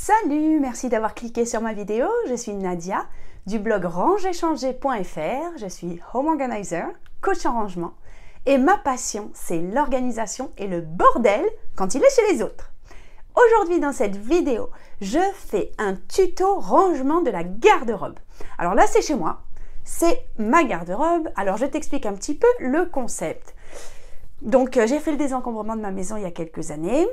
Salut, merci d'avoir cliqué sur ma vidéo. Je suis Nadia du blog rangerchanger.fr. Je suis home organizer, coach en rangement et ma passion, c'est l'organisation et le bordel quand il est chez les autres. Aujourd'hui, dans cette vidéo, je fais un tuto rangement de la garde-robe. Alors là, c'est chez moi, c'est ma garde-robe. Alors, je t'explique un petit peu le concept. Donc, j'ai fait le désencombrement de ma maison il y a quelques années.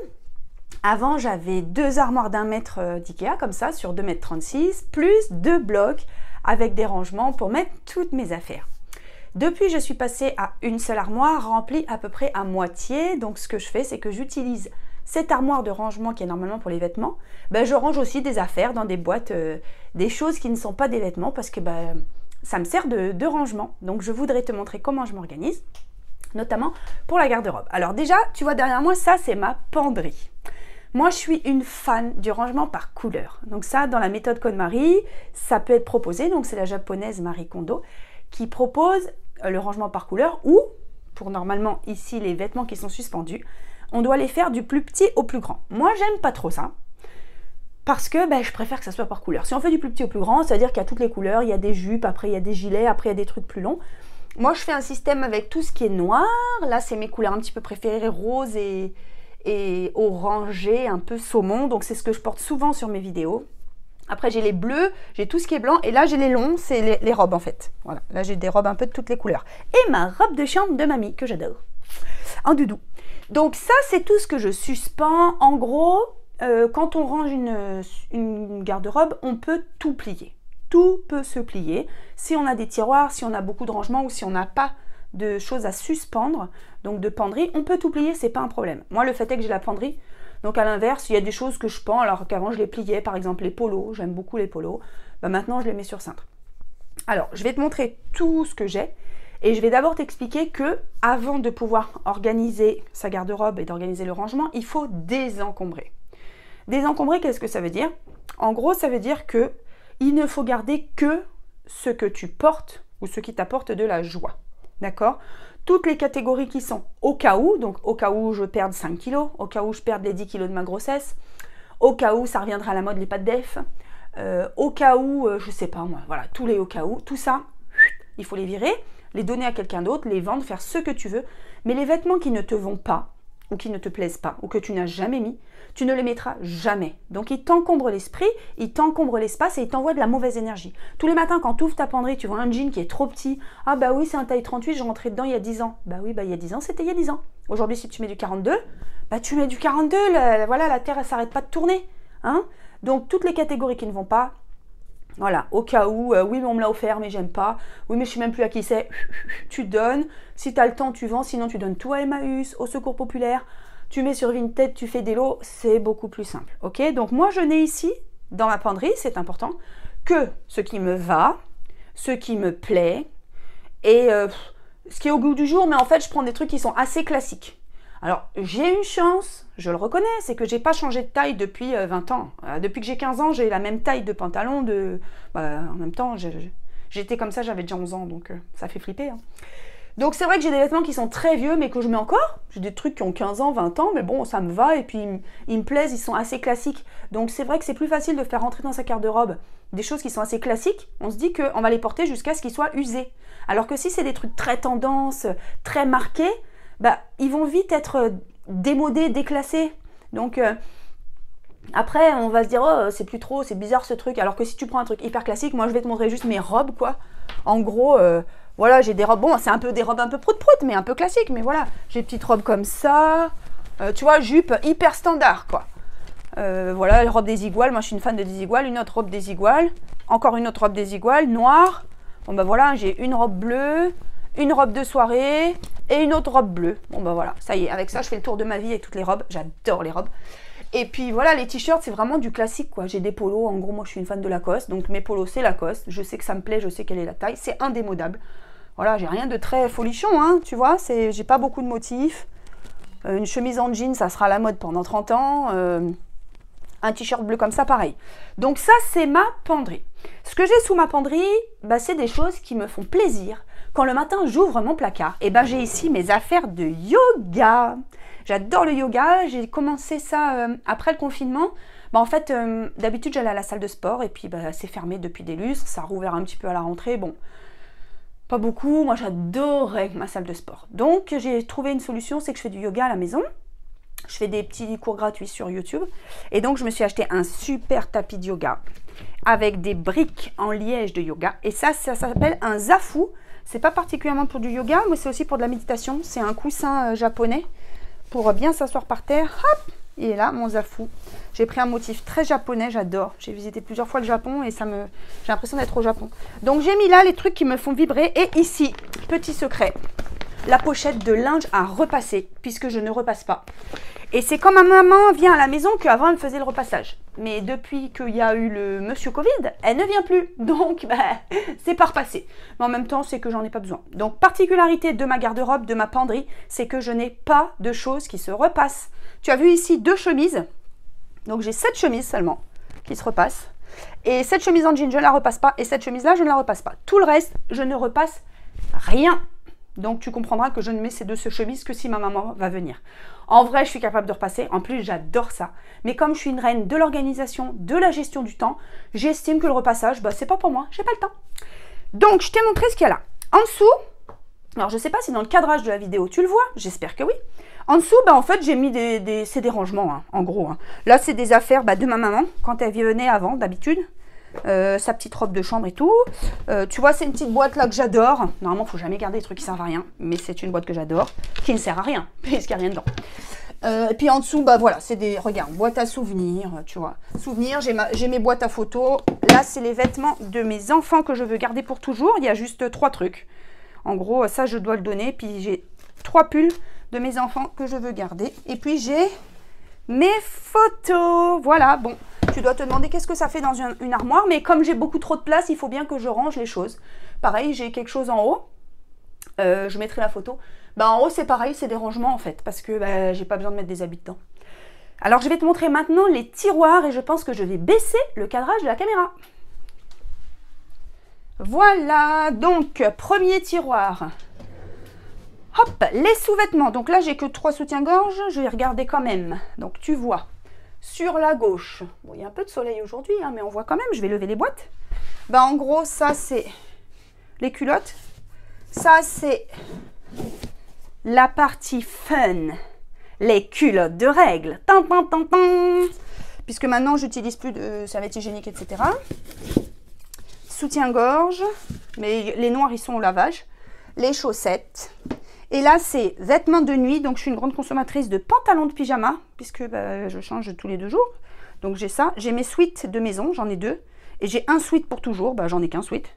Avant, j'avais 2 armoires d'1 mètre d'IKEA, comme ça, sur 2,36 m, plus 2 blocs avec des rangements pour mettre toutes mes affaires. Depuis, je suis passée à une seule armoire remplie à peu près à moitié. Donc, ce que je fais, c'est que j'utilise cette armoire de rangement qui est normalement pour les vêtements. Je range aussi des affaires dans des boîtes, des choses qui ne sont pas des vêtements parce que ça me sert de rangement. Donc, je voudrais te montrer comment je m'organise, notamment pour la garde-robe. Alors déjà, tu vois derrière moi, ça, c'est ma penderie. Moi, je suis une fan du rangement par couleur. Donc ça, dans la méthode KonMari, ça peut être proposé. Donc c'est la japonaise Marie Kondo qui propose le rangement par couleur ou, pour normalement ici les vêtements qui sont suspendus, on doit les faire du plus petit au plus grand. Moi, j'aime pas trop ça parce que je préfère que ça soit par couleur. Si on fait du plus petit au plus grand, c'est-à-dire qu'il y a toutes les couleurs, il y a des jupes, après il y a des gilets, après il y a des trucs plus longs. Moi, je fais un système avec tout ce qui est noir. Là, c'est mes couleurs un petit peu préférées, rose et orangé, un peu saumon. Donc, c'est ce que je porte souvent sur mes vidéos. Après, j'ai les bleus, j'ai tout ce qui est blanc. Et là, j'ai les longs, c'est les robes, en fait. Voilà, là, j'ai des robes un peu de toutes les couleurs. Et ma robe de chambre de mamie, que j'adore. En doudou. Donc, ça, c'est tout ce que je suspends. En gros, quand on range une garde-robe, on peut tout plier. Tout peut se plier. Si on a des tiroirs, si on a beaucoup de rangements ou si on n'a pas de choses à suspendre, donc de penderie, on peut tout plier, c'est pas un problème. Moi, le fait est que j'ai la penderie. Donc à l'inverse, il y a des choses que je pends alors qu'avant je les pliais, par exemple les polos, j'aime beaucoup les polos. Maintenant, je les mets sur cintre. Alors, je vais te montrer tout ce que j'ai et je vais d'abord t'expliquer que avant de pouvoir organiser sa garde-robe et d'organiser le rangement, il faut désencombrer. Désencombrer, qu'est-ce que ça veut dire? En gros, ça veut dire que il ne faut garder que ce que tu portes ou ce qui t'apporte de la joie. D'accord? Toutes les catégories qui sont au cas où, donc au cas où je perde 5 kilos, au cas où je perde les 10 kilos de ma grossesse, au cas où ça reviendra à la mode les pâtes def, au cas où, je sais pas moi, voilà, tous les au cas où, tout ça, il faut les virer, les donner à quelqu'un d'autre, les vendre, faire ce que tu veux, mais les vêtements qui ne te vont pas, ou qui ne te plaisent pas, ou que tu n'as jamais mis, tu ne les mettras jamais. Donc, ils t'encombrent l'esprit, ils t'encombrent l'espace et ils t'envoient de la mauvaise énergie. Tous les matins, quand tu ouvres ta penderie, tu vois un jean qui est trop petit. Ah bah oui, c'est un taille 38, je rentrais dedans il y a 10 ans. Bah oui, il y a 10 ans, c'était il y a 10 ans. Aujourd'hui, si tu mets du 42, tu mets du 42, voilà, la terre, elle s'arrête pas de tourner. Hein? Donc, toutes les catégories qui ne vont pas, voilà, au cas où, oui, mais on me l'a offert, mais j'aime pas. Oui, mais je sais même plus à qui c'est. Tu donnes. Si tu as le temps, tu vends. Sinon, tu donnes tout à Emmaüs, au Secours Populaire. Tu mets sur Vinted, tu fais des lots. C'est beaucoup plus simple. Ok? Donc, moi, je n'ai ici, dans ma penderie, c'est important, que ce qui me va, ce qui me plaît et ce qui est au goût du jour. Mais en fait, je prends des trucs qui sont assez classiques. Alors, j'ai une chance, je le reconnais, c'est que j'ai pas changé de taille depuis 20 ans. Depuis que j'ai 15 ans, j'ai la même taille de pantalon. En même temps, j'étais comme ça, j'avais déjà 11 ans, donc ça fait flipper. Hein. Donc, c'est vrai que j'ai des vêtements qui sont très vieux, mais que je mets encore. J'ai des trucs qui ont 15 ans, 20 ans, mais bon, ça me va, et puis ils me plaisent, ils sont assez classiques. Donc, c'est vrai que c'est plus facile de faire rentrer dans sa garde-robe des choses qui sont assez classiques. On se dit qu'on va les porter jusqu'à ce qu'ils soient usés. Alors que si c'est des trucs très tendance, très marqués, ils vont vite être démodés, déclassés. Donc, après, on va se dire, oh, c'est plus trop, c'est bizarre ce truc. Alors que si tu prends un truc hyper classique, moi, je vais te montrer juste mes robes, quoi. En gros, voilà, j'ai des robes, bon, c'est un peu des robes un peu prout-prout, mais un peu classiques. Mais voilà, j'ai des petites robes comme ça. Tu vois, jupe hyper standard, quoi. Voilà, la robe des iguales. Moi, je suis une fan de des iguales. Une autre robe des iguales. Encore une autre robe des iguales, noire. Bon, voilà, j'ai une robe bleue, une robe de soirée et une autre robe bleue. Bon, voilà, ça y est, avec ça, je fais le tour de ma vie avec toutes les robes. J'adore les robes. Et puis, voilà, les t-shirts, c'est vraiment du classique, quoi. J'ai des polos. En gros, moi, je suis une fan de Lacoste. Donc, mes polos, c'est Lacoste. Je sais que ça me plaît, je sais quelle est la taille. C'est indémodable. Voilà, j'ai rien de très folichon, hein, tu vois. J'ai pas beaucoup de motifs. Une chemise en jean, ça sera la mode pendant 30 ans. Un t-shirt bleu comme ça, pareil. Donc, ça, c'est ma penderie. Ce que j'ai sous ma penderie, c'est des choses qui me font plaisir. Quand le matin, j'ouvre mon placard, et j'ai ici mes affaires de yoga. J'adore le yoga. J'ai commencé ça après le confinement. Bah, en fait, d'habitude, j'allais à la salle de sport et puis bah, c'est fermé depuis des lustres. Ça a rouvert un petit peu à la rentrée. Bon, pas beaucoup. Moi, j'adorais ma salle de sport. Donc, j'ai trouvé une solution, c'est que je fais du yoga à la maison. Je fais des petits cours gratuits sur YouTube. Et donc, je me suis acheté un super tapis de yoga avec des briques en liège de yoga. Et ça s'appelle un zafu. C'est pas particulièrement pour du yoga, mais c'est aussi pour de la méditation. C'est un coussin japonais pour bien s'asseoir par terre. Hop! Et là, mon zafu. J'ai pris un motif très japonais, j'adore. J'ai visité plusieurs fois le Japon et j'ai l'impression d'être au Japon. Donc, j'ai mis là les trucs qui me font vibrer. Et ici, petit secret, la pochette de linge à repasser, puisque je ne repasse pas. Et c'est quand ma maman vient à la maison qu'avant elle faisait le repassage. Mais depuis qu'il y a eu le monsieur Covid, elle ne vient plus. Donc, c'est pas repassé. Mais en même temps, c'est que j'en ai pas besoin. Donc, particularité de ma garde-robe, de ma penderie, c'est que je n'ai pas de choses qui se repassent. Tu as vu ici 2 chemises. Donc, j'ai 7 chemises seulement qui se repassent. Et cette chemise en jean, je ne la repasse pas. Et cette chemise-là, je ne la repasse pas. Tout le reste, je ne repasse rien. Donc, tu comprendras que je ne mets ces 2 chemises que si ma maman va venir. En vrai, je suis capable de repasser. En plus, j'adore ça. Mais comme je suis une reine de l'organisation, de la gestion du temps, j'estime que le repassage, c'est pas pour moi. J'ai pas le temps. Donc, je t'ai montré ce qu'il y a là. En dessous, alors je ne sais pas si dans le cadrage de la vidéo, tu le vois. J'espère que oui. En dessous, en fait, j'ai mis c'est des rangements, hein, en gros. Hein. Là, c'est des affaires de ma maman, quand elle venait avant, d'habitude. Sa petite robe de chambre et tout. Tu vois, c'est une petite boîte là que j'adore. Normalement, il ne faut jamais garder des trucs qui servent à rien. Mais c'est une boîte que j'adore, qui ne sert à rien, puisqu'il n'y a rien dedans. Et puis en dessous, voilà, c'est des, regarde, boîte à souvenirs, tu vois. Souvenirs, j'ai mes boîtes à photos. Là, c'est les vêtements de mes enfants que je veux garder pour toujours. Il y a juste 3 trucs. En gros, ça, je dois le donner. Puis j'ai 3 pulls de mes enfants que je veux garder. Et puis j'ai mes photos. Voilà, bon. Tu dois te demander qu'est-ce que ça fait dans une armoire. Mais comme j'ai beaucoup trop de place, il faut bien que je range les choses. Pareil, j'ai quelque chose en haut. Je mettrai la photo. En haut, c'est pareil, c'est des rangements en fait. Parce que j'ai pas besoin de mettre des habits dedans. Alors, je vais te montrer maintenant les tiroirs. Et je pense que je vais baisser le cadrage de la caméra. Voilà, donc, premier tiroir. Hop, les sous-vêtements. Donc là, j'ai que 3 soutiens-gorge. Je vais regarder quand même. Donc, tu vois, sur la gauche, bon, il y a un peu de soleil aujourd'hui, hein, mais on voit quand même. Je vais lever les boîtes. En gros, ça, c'est les culottes. Ça, c'est la partie fun. Les culottes de règles. Tan, tan, tan, tan. Puisque maintenant, j'utilise plus de serviettes hygiéniques, etc. Soutien-gorge, mais les noirs, ils sont au lavage. Les chaussettes. Et là, c'est vêtements de nuit. Donc, je suis une grande consommatrice de pantalons de pyjama, puisque je change tous les 2 jours. Donc, j'ai ça. J'ai mes sweats de maison, j'en ai 2. Et j'ai un sweat pour toujours, j'en ai qu'un sweat.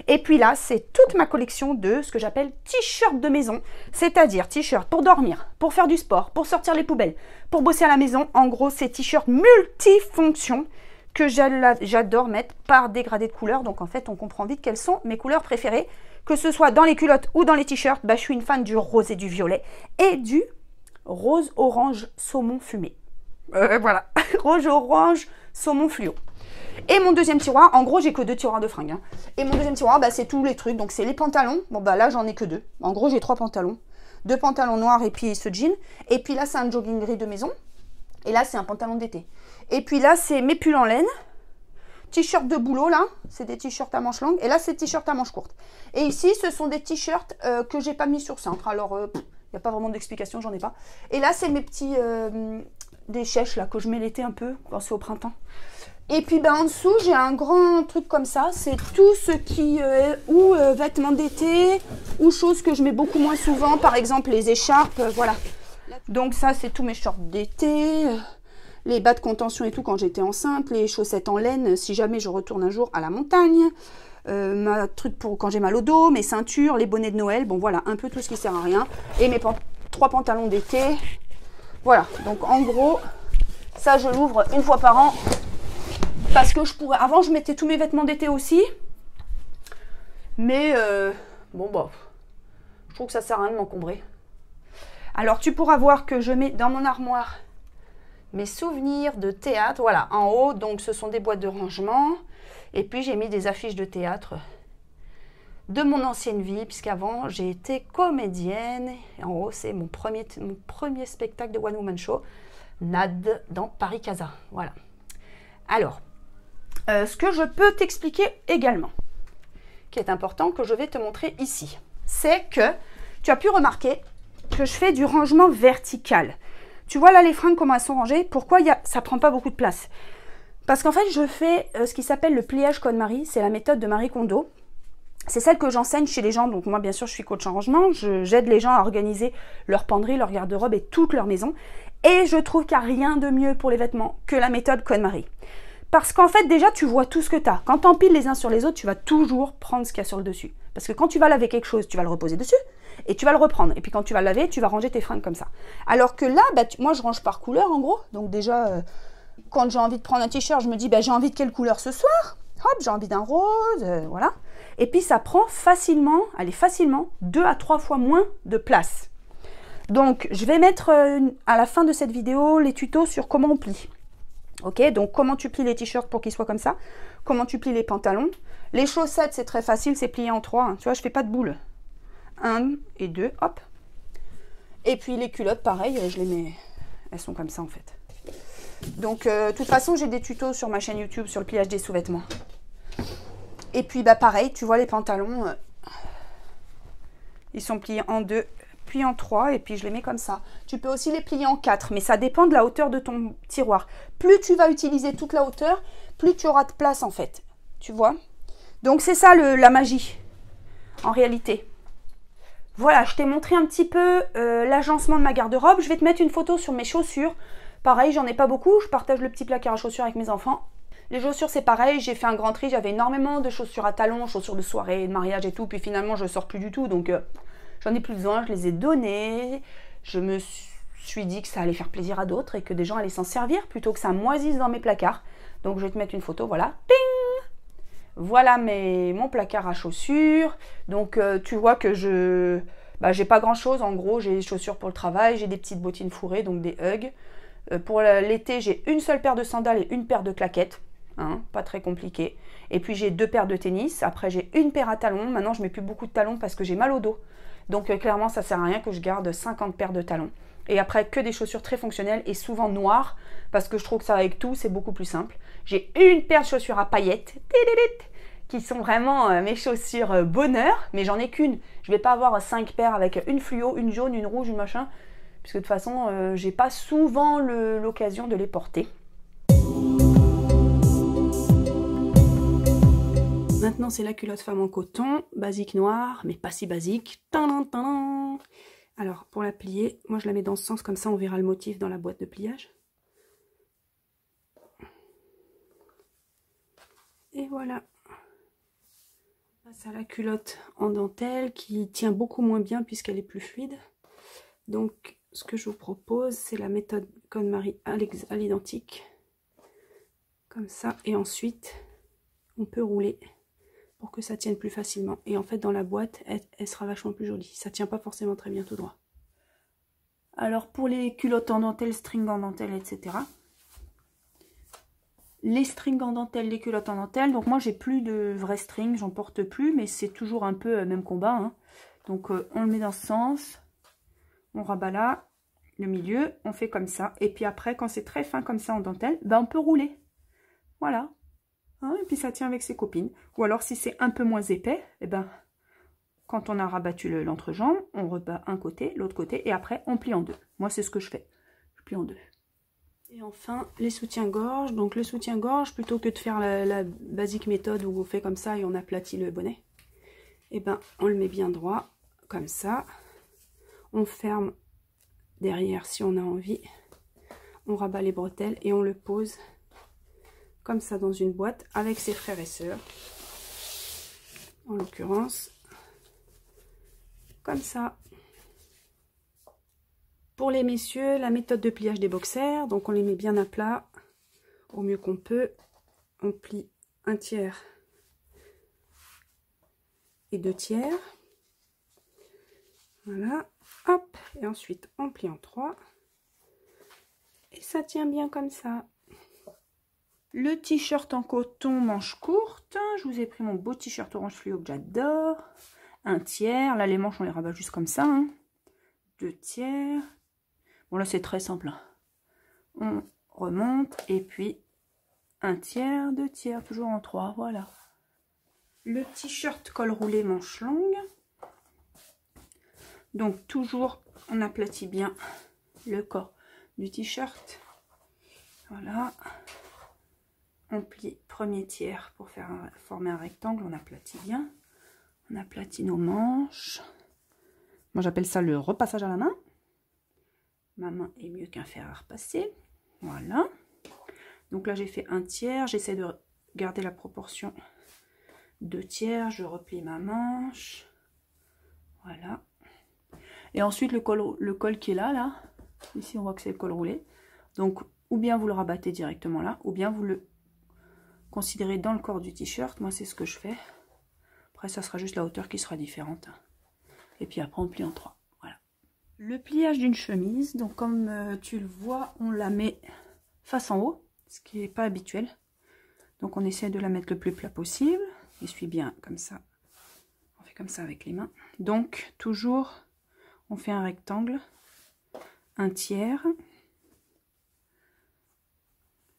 Et puis là, c'est toute ma collection de ce que j'appelle t-shirts de maison. C'est-à-dire t-shirts pour dormir, pour faire du sport, pour sortir les poubelles, pour bosser à la maison. En gros, c'est t-shirts multifonctions que j'adore mettre par dégradé de couleurs. Donc en fait, on comprend vite quelles sont mes couleurs préférées. Que ce soit dans les culottes ou dans les t-shirts, je suis une fan du rose et du violet. Et du rose orange saumon fumé. Voilà, rose orange saumon fluo. Et mon deuxième tiroir, en gros, j'ai que 2 tiroirs de fringues. Hein. Et mon deuxième tiroir, c'est tous les trucs. Donc c'est les pantalons. Bon, là, j'en ai que 2. En gros, j'ai 3 pantalons. 2 pantalons noirs et puis ce jean. Et puis là, c'est un jogging gris de maison. Et là, c'est un pantalon d'été. Et puis là, c'est mes pulls en laine. T-shirt de boulot, là. C'est des t-shirts à manches longues. Et là, c'est t-shirts à manches courtes. Et ici, ce sont des t-shirts que j'ai pas mis sur cintre. Alors, il n'y a pas vraiment d'explication, j'en ai pas. Et là, c'est mes petits... des chèches, là, que je mets l'été un peu, quand c'est au printemps. Et puis, en dessous, j'ai un grand truc comme ça. C'est tout ce qui est ou vêtements d'été, ou choses que je mets beaucoup moins souvent. Par exemple, les écharpes, voilà. Donc ça, c'est tous mes shorts d'été, les bas de contention et tout quand j'étais enceinte, les chaussettes en laine si jamais je retourne un jour à la montagne, ma truc pour quand j'ai mal au dos, mes ceintures, les bonnets de Noël, bon voilà, un peu tout ce qui sert à rien. Et mes 3 pantalons d'été, voilà. Donc en gros, ça je l'ouvre une fois par an parce que je pourrais... Avant, je mettais tous mes vêtements d'été aussi, mais je trouve que ça sert à rien de m'encombrer. Alors, tu pourras voir que je mets dans mon armoire mes souvenirs de théâtre. Voilà, en haut, donc ce sont des boîtes de rangement. Et puis, j'ai mis des affiches de théâtre de mon ancienne vie, puisqu'avant, j'ai été comédienne. Et en haut, c'est mon premier spectacle de One Woman Show, NAD, dans Paris Casa. Voilà. Alors, ce que je peux t'expliquer également, qui est important, que je vais te montrer ici, c'est que tu as pu remarquer que je fais du rangement vertical. Tu vois là les fringues comment elles sont rangées. Pourquoi ça prend pas beaucoup de place? Parce qu'en fait je fais ce qui s'appelle le pliage KonMari. C'est la méthode de Marie Kondo. C'est celle que j'enseigne chez les gens. Donc moi bien sûr je suis coach en rangement. J'aide les gens à organiser leur penderie, leur garde-robe et toute leur maison. Et je trouve qu'il n'y a rien de mieux pour les vêtements que la méthode KonMari. Parce qu'en fait déjà tu vois tout ce que tu as. Quand tu empiles les uns sur les autres, tu vas toujours prendre ce qu'il y a sur le dessus. Parce que quand tu vas laver quelque chose, tu vas le reposer dessus. Et tu vas le reprendre. Et puis quand tu vas le laver, tu vas ranger tes fringues comme ça. Alors que là, moi je range par couleur en gros. Donc déjà, quand j'ai envie de prendre un t-shirt, je me dis, j'ai envie de quelle couleur ce soir? Hop, j'ai envie d'un rose, voilà. Et puis ça prend facilement, allez facilement, 2 à 3 fois moins de place. Donc je vais mettre à la fin de cette vidéo les tutos sur comment on plie. Ok, donc comment tu plies les t-shirts pour qu'ils soient comme ça. Comment tu plies les pantalons. Les chaussettes, c'est très facile, c'est plié en 3. Hein. Tu vois, je fais pas de boule. 1 et 2, hop. Et puis les culottes, pareil, je les mets, elles sont comme ça en fait. Donc, de toute façon, j'ai des tutos sur ma chaîne YouTube sur le pliage des sous-vêtements. Et puis, pareil, tu vois les pantalons, ils sont pliés en 2, puis en 3, et puis je les mets comme ça. Tu peux aussi les plier en 4, mais ça dépend de la hauteur de ton tiroir. Plus tu vas utiliser toute la hauteur, plus tu auras de place en fait. Tu vois? Donc, c'est ça la magie, en réalité. Voilà, je t'ai montré un petit peu l'agencement de ma garde-robe. Je vais te mettre une photo sur mes chaussures. Pareil, j'en ai pas beaucoup. Je partage le petit placard à chaussures avec mes enfants. Les chaussures, c'est pareil. J'ai fait un grand tri. J'avais énormément de chaussures à talons, chaussures de soirée, de mariage et tout. Puis finalement, je sors plus du tout. Donc, j'en ai plus besoin. Je les ai données. Je me suis dit que ça allait faire plaisir à d'autres et que des gens allaient s'en servir plutôt que ça moisisse dans mes placards. Donc, je vais te mettre une photo. Voilà. Ping! Voilà mon placard à chaussures. Donc, tu vois que j'ai pas grand chose. En gros, j'ai des chaussures pour le travail. J'ai des petites bottines fourrées, donc des Ugg. Pour l'été, j'ai une seule paire de sandales et une paire de claquettes. Hein, pas très compliqué. Et puis, j'ai 2 paires de tennis. Après, j'ai une paire à talons. Maintenant, je mets plus beaucoup de talons parce que j'ai mal au dos. Donc, clairement, ça sert à rien que je garde 50 paires de talons. Et après, que des chaussures très fonctionnelles et souvent noires. Parce que je trouve que ça, avec tout, c'est beaucoup plus simple. J'ai une paire de chaussures à paillettes. Qui sont vraiment mes chaussures bonheur, mais j'en ai qu'une. Je vais pas avoir 5 paires avec une fluo, une jaune, une rouge, une machin, puisque de toute façon, j'ai pas souvent l'occasion de les porter. Maintenant, c'est la culotte femme en coton, basique noire, mais pas si basique. Alors, pour la plier, moi je la mets dans ce sens, comme ça on verra le motif dans la boîte de pliage. Et voilà. À la culotte en dentelle qui tient beaucoup moins bien puisqu'elle est plus fluide. Donc ce que je vous propose, c'est la méthode KonMari à l'identique, comme ça, et ensuite on peut rouler pour que ça tienne plus facilement. Et en fait dans la boîte elle sera vachement plus jolie. Ça tient pas forcément très bien tout droit. Alors pour les culottes en dentelle, string en dentelle, etc. Les strings en dentelle, les culottes en dentelle. Donc moi j'ai plus de vrais strings, j'en porte plus, mais c'est toujours un peu même combat. Hein. Donc on le met dans ce sens, on rabat là, le milieu, on fait comme ça. Et puis après, quand c'est très fin comme ça en dentelle, on peut rouler. Voilà. Hein, et puis ça tient avec ses copines. Ou alors si c'est un peu moins épais, quand on a rabattu l'entrejambe, on rebat un côté, l'autre côté, et après on plie en 2. Moi c'est ce que je fais, je plie en 2. Et enfin, les soutiens-gorge. Donc le soutien-gorge, plutôt que de faire la basique méthode où on fait comme ça et on aplatit le bonnet, on le met bien droit, comme ça. On ferme derrière si on a envie. On rabat les bretelles et on le pose comme ça dans une boîte avec ses frères et sœurs. En l'occurrence, comme ça. Pour les messieurs, la méthode de pliage des boxers, donc on les met bien à plat, au mieux qu'on peut. On plie 1/3 et 2/3. Voilà, hop, et ensuite on plie en 3. Et ça tient bien comme ça. Le t-shirt en coton manche courte, je vous ai pris mon beau t-shirt orange fluo que j'adore. 1/3, là les manches on les rabat juste comme ça. Hein. 2/3. Bon là c'est très simple. On remonte et puis un tiers, 2 tiers, toujours en 3, voilà. Le t-shirt col roulé manche longue. Donc toujours, on aplatit bien le corps du t-shirt. Voilà. On plie premier tiers pour former un rectangle, on aplatit bien. On aplatit nos manches. Moi j'appelle ça le repassage à la main. Ma main est mieux qu'un fer à repasser. Voilà. Donc là j'ai fait un tiers, j'essaie de garder la proportion 2 tiers, je replie ma manche. Voilà. Et ensuite le col qui est là, ici on voit que c'est le col roulé. Donc ou bien vous le rabattez directement là, ou bien vous le considérez dans le corps du t-shirt. Moi c'est ce que je fais. Après ça sera juste la hauteur qui sera différente. Et puis après on plie en 3. Voilà. Le pliage d'une chemise, donc comme tu le vois, on la met face en haut, ce qui n'est pas habituel. Donc on essaie de la mettre le plus plat possible. Essuie bien comme ça. On fait comme ça avec les mains. Donc toujours on fait un rectangle, un tiers.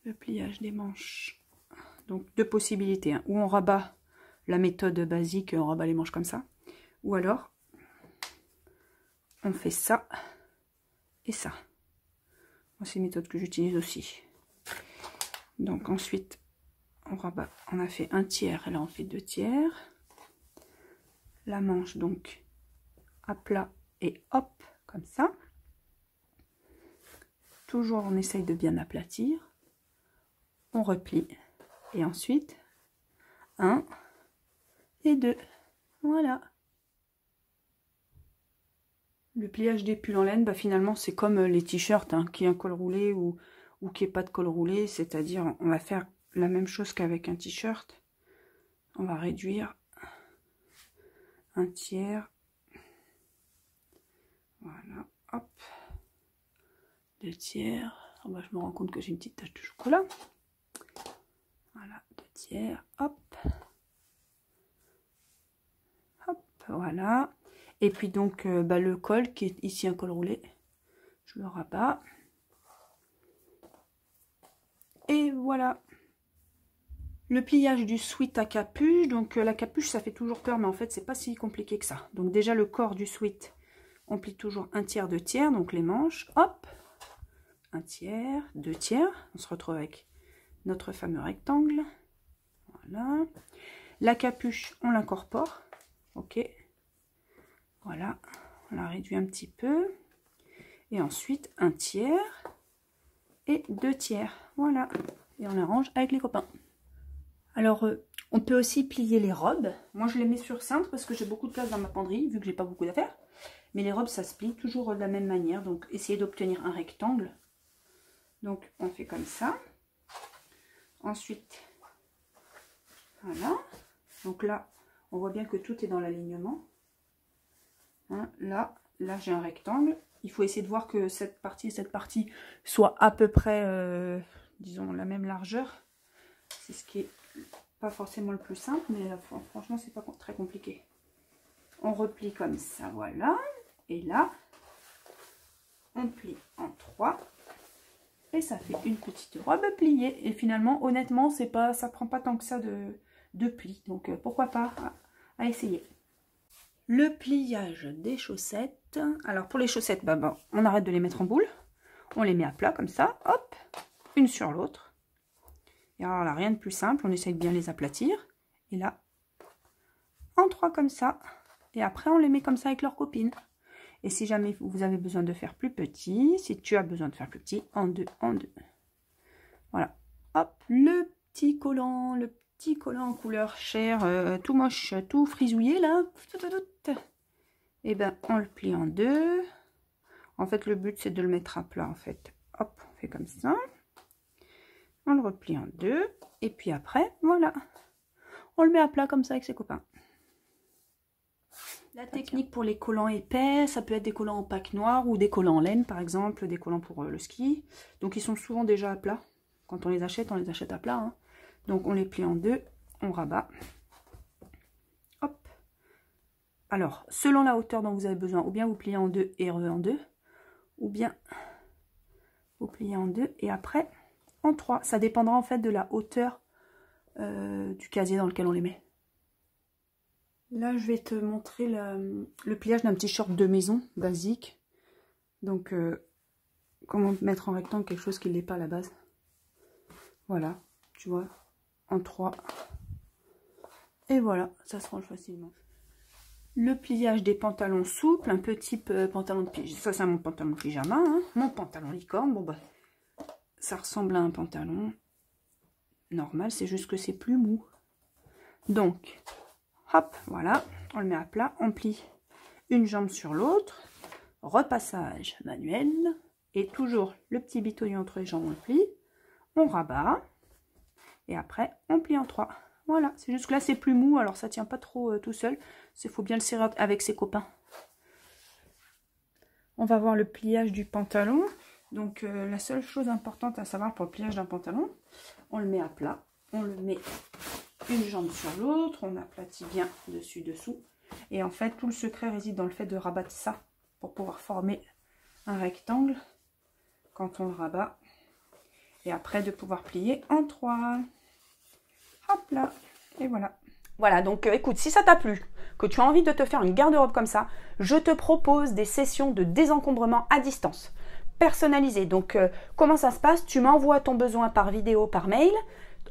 Le pliage des manches. Donc deux possibilités, hein. Ou on rabat la méthode basique, on rabat les manches comme ça, ou alors on fait ça et ça. Moi c'est une méthode que j'utilise aussi. Donc ensuite on rabat, on a fait un tiers et là on fait 2 tiers. La manche donc à plat et hop comme ça. Toujours on essaye de bien aplatir. On replie et ensuite 1 et 2. Voilà. Le pliage des pulls en laine, bah finalement c'est comme les t-shirts, hein, qui est un col roulé ou qui n'est pas de col roulé, c'est-à-dire on va faire la même chose qu'avec un t-shirt. On va réduire un tiers. Voilà, hop. 2 tiers. Oh bah, je me rends compte que j'ai une petite tache de chocolat. Voilà, 2 tiers, hop. Hop, voilà. Et puis donc le col qui est ici un col roulé, je le rabats. Et voilà. Le pliage du sweat à capuche. Donc la capuche ça fait toujours peur, mais en fait c'est pas si compliqué que ça. Donc déjà le corps du sweat, on plie toujours un tiers, 2 tiers, donc les manches, hop, un tiers, 2 tiers. On se retrouve avec notre fameux rectangle. Voilà. La capuche, on l'incorpore. Ok. Voilà, on la réduit un petit peu. Et ensuite, un tiers et 2 tiers. Voilà. Et on arrange avec les copains. Alors, on peut aussi plier les robes. Moi, je les mets sur cintre parce que j'ai beaucoup de place dans ma penderie, vu que j'ai pas beaucoup d'affaires. Mais les robes, ça se plie toujours de la même manière. Donc, essayez d'obtenir un rectangle. Donc, on fait comme ça. Ensuite, voilà. Donc là, on voit bien que tout est dans l'alignement. Hein, là j'ai un rectangle. Il faut essayer de voir que cette partie et cette partie soient à peu près, disons, la même largeur. C'est ce qui est pas forcément le plus simple, mais franchement, c'est pas très compliqué. On replie comme ça, voilà. Et là, on plie en 3. Et ça fait une petite robe pliée. Et finalement, honnêtement, ça prend pas tant que ça de plis. Donc, pourquoi pas à essayer. Le pliage des chaussettes. Alors pour les chaussettes, on arrête de les mettre en boule. On les met à plat comme ça, hop, une sur l'autre. Et alors là, rien de plus simple, on essaye de bien les aplatir. Et là, en 3 comme ça. Et après, on les met comme ça avec leurs copines. Et si jamais vous avez besoin de faire plus petit, si tu as besoin de faire plus petit, en 2, en 2. Voilà, hop, le petit collant en couleur chair, tout moche, tout frisouillé là. Et ben on le plie en 2. En fait le but c'est de le mettre à plat en fait. Hop, on fait comme ça. On le replie en 2. Et puis après, voilà. On le met à plat comme ça avec ses copains. La technique pour les collants épais, ça peut être des collants en paque noire ou des collants en laine par exemple, des collants pour le ski. Donc ils sont souvent déjà à plat. Quand on les achète à plat. Hein. Donc on les plie en 2, on rabat. Hop. Alors, selon la hauteur dont vous avez besoin, ou bien vous pliez en 2 et en 2, ou bien vous pliez en 2 et après en 3. Ça dépendra en fait de la hauteur du casier dans lequel on les met. Là, je vais te montrer le pliage d'un petit short de maison basique. Donc, comment mettre en rectangle quelque chose qui ne l'est pas à la base. Voilà, tu vois, en 3. Et voilà, ça se range facilement. Le pliage des pantalons souples, un peu type pantalon de pyjama. Ça, c'est mon pantalon de pyjama, hein. Mon pantalon licorne, bon bah, ça ressemble à un pantalon normal, c'est juste que c'est plus mou. Donc, hop, voilà, on le met à plat, on plie une jambe sur l'autre, repassage manuel, et toujours le petit bitouillon entre les jambes, on le plie, on rabat, et après, on plie en 3. Voilà, c'est juste que là, c'est plus mou, alors ça tient pas trop tout seul. Il faut bien le serrer avec ses copains. On va voir le pliage du pantalon. Donc, la seule chose importante à savoir pour le pliage d'un pantalon, on le met à plat. On le met une jambe sur l'autre. On aplatit bien dessus-dessous. Et en fait, tout le secret réside dans le fait de rabattre ça pour pouvoir former un rectangle quand on le rabat. Et après, de pouvoir plier en 3. Hop là, et voilà. Voilà, donc écoute, si ça t'a plu, que tu as envie de te faire une garde-robe comme ça, je te propose des sessions de désencombrement à distance, personnalisées. Donc, comment ça se passe? Tu m'envoies ton besoin par vidéo, par mail,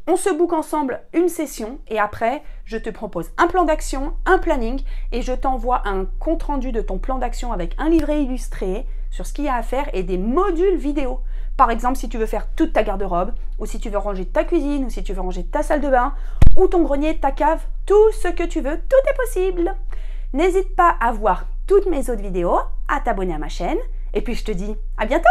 on se book ensemble une session et après, je te propose un plan d'action, un planning et je t'envoie un compte-rendu de ton plan d'action avec un livret illustré sur ce qu'il y a à faire et des modules vidéo. Par exemple, si tu veux faire toute ta garde-robe, ou si tu veux ranger ta cuisine, ou si tu veux ranger ta salle de bain, ou ton grenier, ta cave, tout ce que tu veux, tout est possible. N'hésite pas à voir toutes mes autres vidéos, à t'abonner à ma chaîne, et puis je te dis à bientôt!